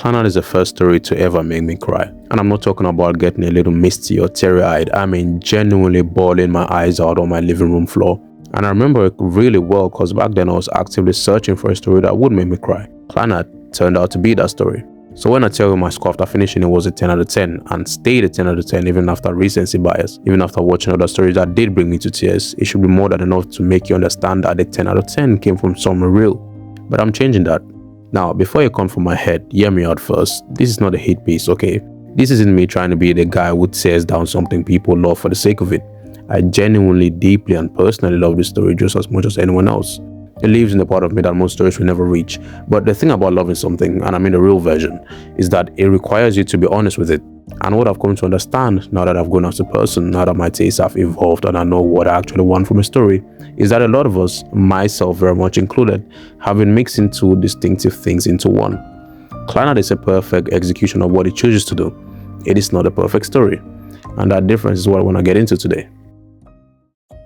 Clannad is the first story to ever make me cry. And I'm not talking about getting a little misty or teary-eyed. I mean genuinely bawling my eyes out on my living room floor. And I remember it really well because back then I was actively searching for a story that would make me cry. Clannad turned out to be that story. So when I tell you my score after finishing it was a 10 out of 10 and stayed a 10 out of 10 even after recency bias, even after watching other stories that did bring me to tears, it should be more than enough to make you understand that the 10 out of 10 came from somewhere real. But I'm changing that. Now, before you come from my head, hear me out first. This is not a hate piece, okay? This isn't me trying to be the guy who tears down something people love for the sake of it. I genuinely, deeply and personally love this story just as much as anyone else. It lives in the part of me that most stories will never reach. But the thing about loving something, and I mean the real version, is that it requires you to be honest with it. And what I've come to understand now that I've grown as a person, now that my tastes have evolved and I know what I actually want from a story, is that a lot of us, myself very much included, have been mixing two distinctive things into one. Clannad is a perfect execution of what it chooses to do. It is not a perfect story. And that difference is what I want to get into today.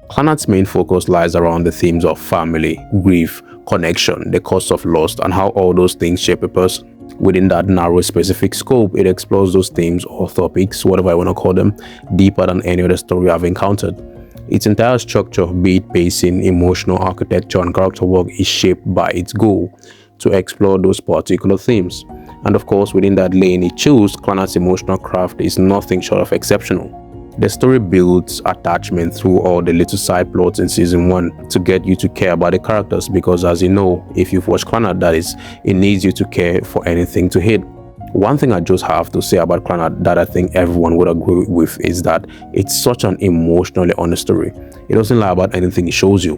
Clannad's main focus lies around the themes of family, grief, connection, the cost of loss, and how all those things shape a person. Within that narrow specific scope, it explores those themes or topics, whatever I want to call them, deeper than any other story I've encountered. Its entire structure, be it pacing, emotional architecture, and character work, is shaped by its goal to explore those particular themes. And of course, within that lane it chose, Clannad's emotional craft is nothing short of exceptional. The story builds attachment through all the little side plots in season 1 to get you to care about the characters, because as you know, if you've watched Clannad, that is, it needs you to care for anything to hit. One thing I just have to say about Clannad that I think everyone would agree with is that it's such an emotionally honest story. It doesn't lie about anything it shows you.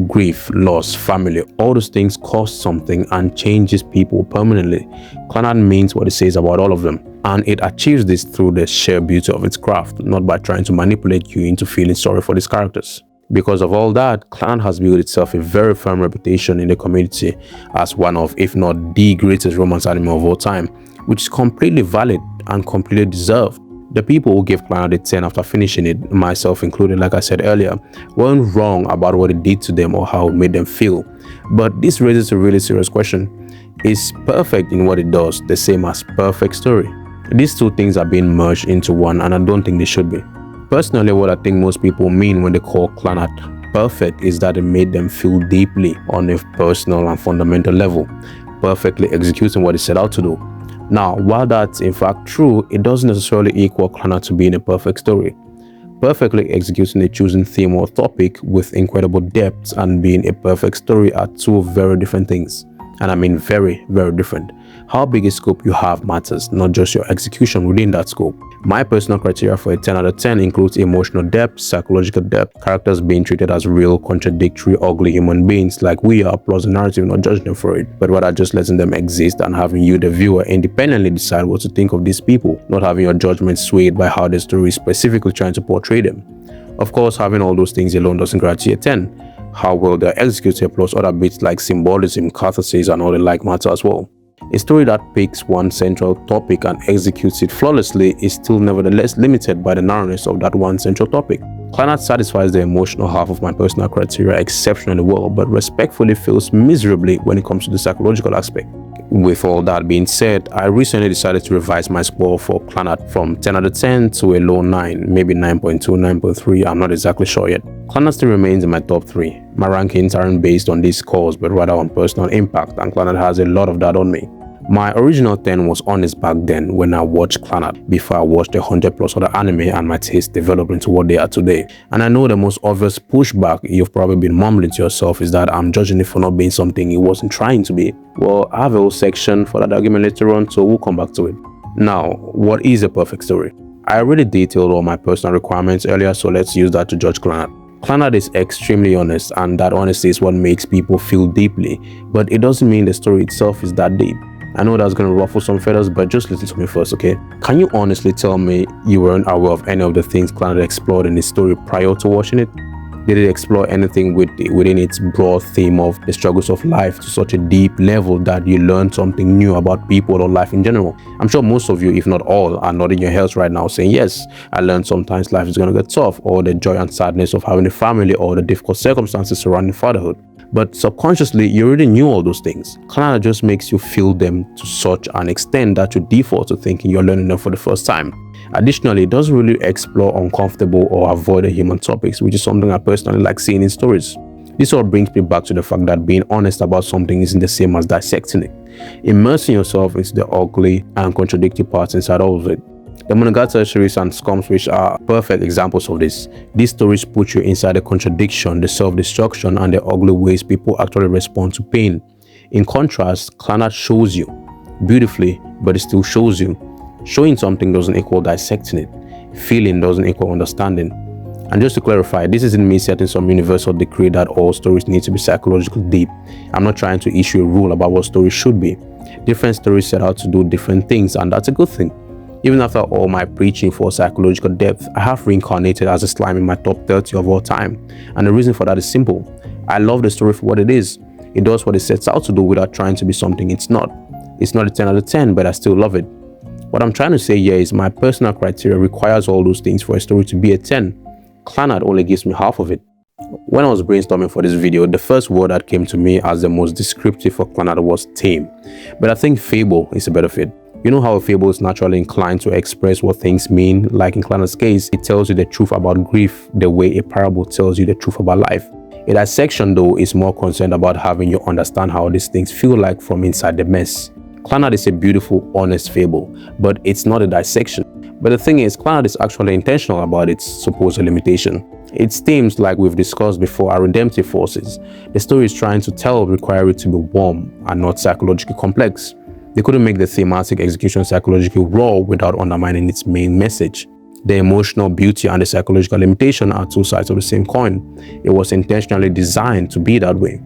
Grief, loss, family, all those things cost something and changes people permanently. Clannad means what it says about all of them. And it achieves this through the sheer beauty of its craft, not by trying to manipulate you into feeling sorry for these characters. Because of all that, Clannad has built itself a very firm reputation in the community as one of, if not the greatest romance anime of all time, which is completely valid and completely deserved. The people who gave Clannad a 10 after finishing it, myself included like I said earlier, weren't wrong about what it did to them or how it made them feel. But this raises a really serious question. Is perfect in what it does the same as perfect story? These two things are being merged into one, and I don't think they should be. Personally, what I think most people mean when they call Clannad perfect is that it made them feel deeply on a personal and fundamental level, perfectly executing what it set out to do. Now, while that's in fact true, it doesn't necessarily equal Clannad to being a perfect story. Perfectly executing a chosen theme or topic with incredible depth and being a perfect story are two very different things. And I mean very, very different. How big a scope you have matters, not just your execution within that scope. My personal criteria for a 10 out of 10 includes emotional depth, psychological depth, characters being treated as real, contradictory, ugly human beings like we are, plus the narrative not judging them for it, but rather just letting them exist and having you, the viewer, independently decide what to think of these people, not having your judgment swayed by how the story is specifically trying to portray them. Of course, having all those things alone doesn't guarantee a 10. How well they're executed plus other bits like symbolism, catharsis, and all the like matter as well. A story that picks one central topic and executes it flawlessly is still nevertheless limited by the narrowness of that one central topic. Clannad satisfies the emotional half of my personal criteria exceptionally well, but respectfully fails miserably when it comes to the psychological aspect. With all that being said, I recently decided to revise my score for Clannad from 10 out of 10 to a low 9, maybe 9.2, 9.3, I'm not exactly sure yet. Clannad still remains in my top 3. My rankings aren't based on these scores but rather on personal impact, and Clannad has a lot of that on me. My original 10 was honest back then when I watched Clannad, before I watched 100 plus other anime and my taste developed into what they are today. And I know the most obvious pushback you've probably been mumbling to yourself is that I'm judging it for not being something it wasn't trying to be. Well, I have a whole section for that argument later on, so we'll come back to it. Now, what is a perfect story? I already detailed all my personal requirements earlier, so let's use that to judge Clannad. Clannad is extremely honest, and that honesty is what makes people feel deeply, but it doesn't mean the story itself is that deep. I know that's going to ruffle some feathers, but just listen to me first, okay? Can you honestly tell me you weren't aware of any of the things Clannad explored in his story prior to watching it? Did it explore anything within its broad theme of the struggles of life to such a deep level that you learned something new about people or life in general? I'm sure most of you, if not all, are nodding your heads right now saying, yes, I learned sometimes life is going to get tough, or the joy and sadness of having a family, or the difficult circumstances surrounding fatherhood. But subconsciously, you already knew all those things. Clannad just makes you feel them to such an extent that you default to thinking you're learning them for the first time. Additionally, it doesn't really explore uncomfortable or avoided human topics, which is something I personally like seeing in stories. This all brings me back to the fact that being honest about something isn't the same as dissecting it. Immersing yourself into the ugly and contradictory parts inside all of it. The Monogatari series and Scums, which are perfect examples of this. These stories put you inside the contradiction, the self-destruction, and the ugly ways people actually respond to pain. In contrast, Clannad shows you beautifully, but it still shows you. Showing something doesn't equal dissecting it. Feeling doesn't equal understanding. And just to clarify, this isn't me setting some universal decree that all stories need to be psychologically deep. I'm not trying to issue a rule about what stories should be. Different stories set out to do different things, and that's a good thing. Even after all my preaching for psychological depth, I have reincarnated as a slime in my top 30 of all time. And the reason for that is simple. I love the story for what it is. It does what it sets out to do without trying to be something it's not. It's not a 10 out of 10, but I still love it. What I'm trying to say here is my personal criteria requires all those things for a story to be a 10. Clannad only gives me half of it. When I was brainstorming for this video, the first word that came to me as the most descriptive for Clannad was tame. But I think fable is a better fit. You know how a fable is naturally inclined to express what things mean? Like in Clannad's case, it tells you the truth about grief the way a parable tells you the truth about life. A dissection, though, is more concerned about having you understand how these things feel like from inside the mess. Clannad is a beautiful, honest fable, but it's not a dissection. But the thing is, Clannad is actually intentional about its supposed limitation. Its themes, like we've discussed before, are redemptive forces. The story is trying to tell require it to be warm and not psychologically complex. They couldn't make the thematic execution psychologically raw without undermining its main message. The emotional beauty and the psychological limitation are two sides of the same coin. It was intentionally designed to be that way.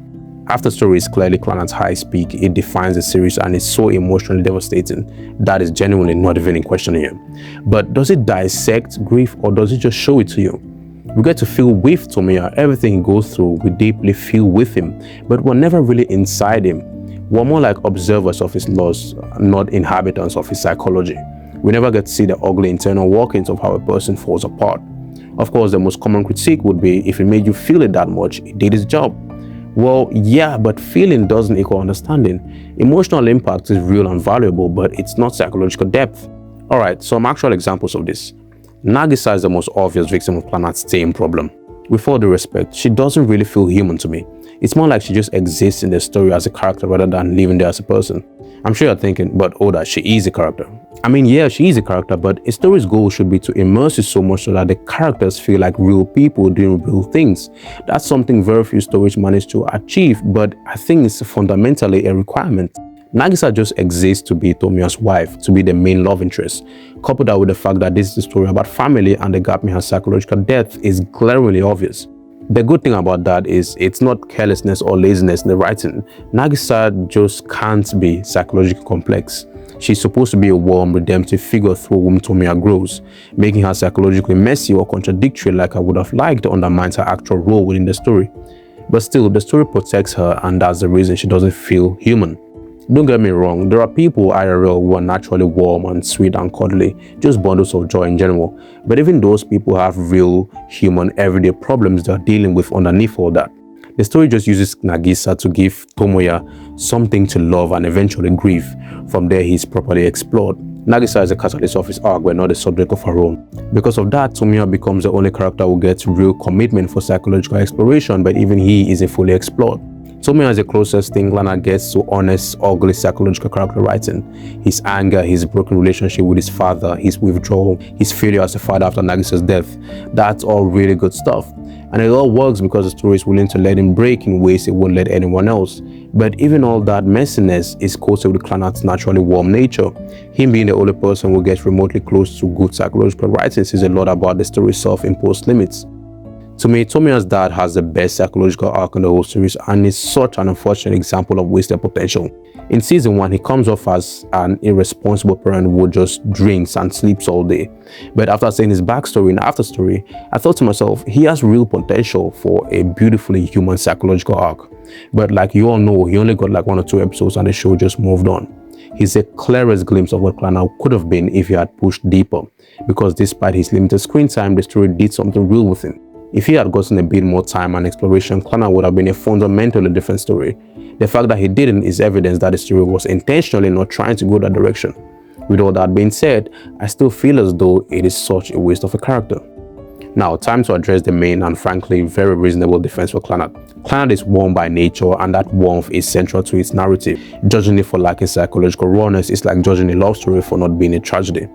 After Story is clearly Clannad's highest peak. It defines the series and is so emotionally devastating. That is genuinely not even in question here. But does it dissect grief or does it just show it to you? We get to feel with Tomoya. Everything he goes through, we deeply feel with him, but we're never really inside him. We're more like observers of his loss, not inhabitants of his psychology. We never get to see the ugly internal workings of how a person falls apart. Of course, the most common critique would be if it made you feel it that much, it did its job. Well, yeah, but feeling doesn't equal understanding. Emotional impact is real and valuable, but it's not psychological depth. Alright, some actual examples of this. Nagisa is the most obvious victim of Clannad's same problem. With all due respect, she doesn't really feel human to me. It's more like she just exists in the story as a character rather than living there as a person. I'm sure you're thinking, but Oda, she is a character. I mean, yeah, she is a character, but a story's goal should be to immerse you so much so that the characters feel like real people doing real things. That's something very few stories manage to achieve, but I think it's fundamentally a requirement. Nagisa just exists to be Tomoya's wife, to be the main love interest. Couple that with the fact that this is a story about family and the gap in her psychological depth is glaringly obvious. The good thing about that is it's not carelessness or laziness in the writing. Nagisa just can't be psychologically complex. She's supposed to be a warm, redemptive figure through whom Tomoya grows. Making her psychologically messy or contradictory like I would have liked undermines her actual role within the story. But still, the story protects her, and that's the reason she doesn't feel human. Don't get me wrong, there are people IRL who are naturally warm and sweet and cuddly, just bundles of joy in general. But even those people have real, human, everyday problems they're dealing with underneath all that. The story just uses Nagisa to give Tomoya something to love and eventually grieve. From there, he's properly explored. Nagisa is a catalyst of his arc, but not the subject of her own. Because of that, Tomoya becomes the only character who gets real commitment for psychological exploration, but even he isn't fully explored. Tomoya is the closest thing Clannad gets to honest, ugly psychological character writing. His anger, his broken relationship with his father, his withdrawal, his failure as a father after Nagisa's death, that's all really good stuff. And it all works because the story is willing to let him break in ways it won't let anyone else. But even all that messiness is coated with Clannad's naturally warm nature. Him being the only person who gets remotely close to good psychological writing says a lot about the story's self-imposed limits. To me, Tomoya's dad has the best psychological arc in the whole series and is such an unfortunate example of wasted potential. In season 1, he comes off as an irresponsible parent who just drinks and sleeps all day. But after seeing his backstory and afterstory, I thought to myself, he has real potential for a beautifully human psychological arc. But like you all know, he only got like 1 or 2 episodes and the show just moved on. He's the clearest glimpse of what Clannad could have been if he had pushed deeper. Because despite his limited screen time, the story did something real with him. If he had gotten a bit more time and exploration, Clannad would have been a fundamentally different story. The fact that he didn't is evidence that the story was intentionally not trying to go that direction. With all that being said, I still feel as though it is such a waste of a character. Now, time to address the main and frankly very reasonable defense for Clannad. Clannad is warm by nature, and that warmth is central to its narrative. Judging it for lacking psychological rawness is like judging a love story for not being a tragedy.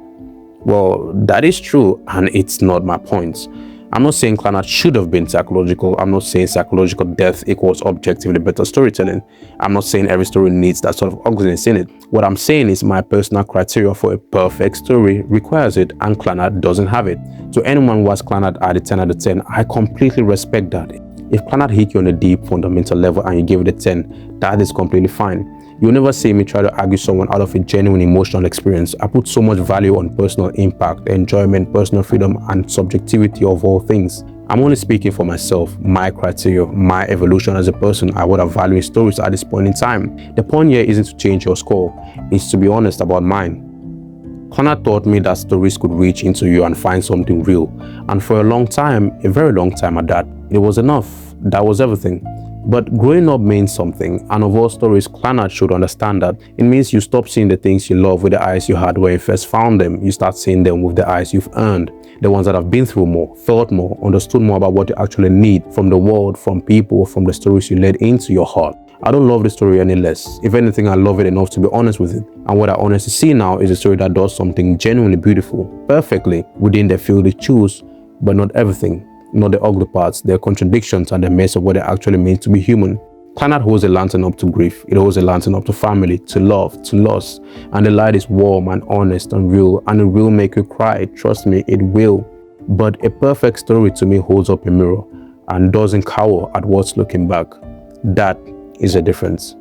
Well, that is true, and it's not my point. I'm not saying Clannad should have been psychological. I'm not saying psychological depth equals objectively better storytelling. I'm not saying every story needs that sort of ugliness in it. What I'm saying is my personal criteria for a perfect story requires it, and Clannad doesn't have it. To anyone who has Clannad at a 10 out of 10, I completely respect that. If Clannad hit you on a deep fundamental level and you give it a 10, that is completely fine. You'll never see me try to argue someone out of a genuine emotional experience. I put so much value on personal impact, enjoyment, personal freedom, and subjectivity of all things. I'm only speaking for myself, my criteria, my evolution as a person, and what I value in stories at this point in time. The point here isn't to change your score, it's to be honest about mine. Clannad taught me that stories could reach into you and find something real. And for a long time, a very long time at that, it was enough. That was everything. But growing up means something, and of all stories, Clannad should understand that. It means you stop seeing the things you love with the eyes you had when you first found them. You start seeing them with the eyes you've earned. The ones that have been through more, felt more, understood more about what you actually need from the world, from people, from the stories you let into your heart. I don't love the story any less. If anything, I love it enough to be honest with it. And what I honestly see now is a story that does something genuinely beautiful, perfectly, within the field they choose, but not everything. Not the ugly parts, their contradictions, and the mess of what it actually means to be human. Clannad holds a lantern up to grief. It holds a lantern up to family, to love, to loss. And the light is warm and honest and real, and it will make you cry. Trust me, it will. But a perfect story to me holds up a mirror and doesn't cower at what's looking back. That is a difference.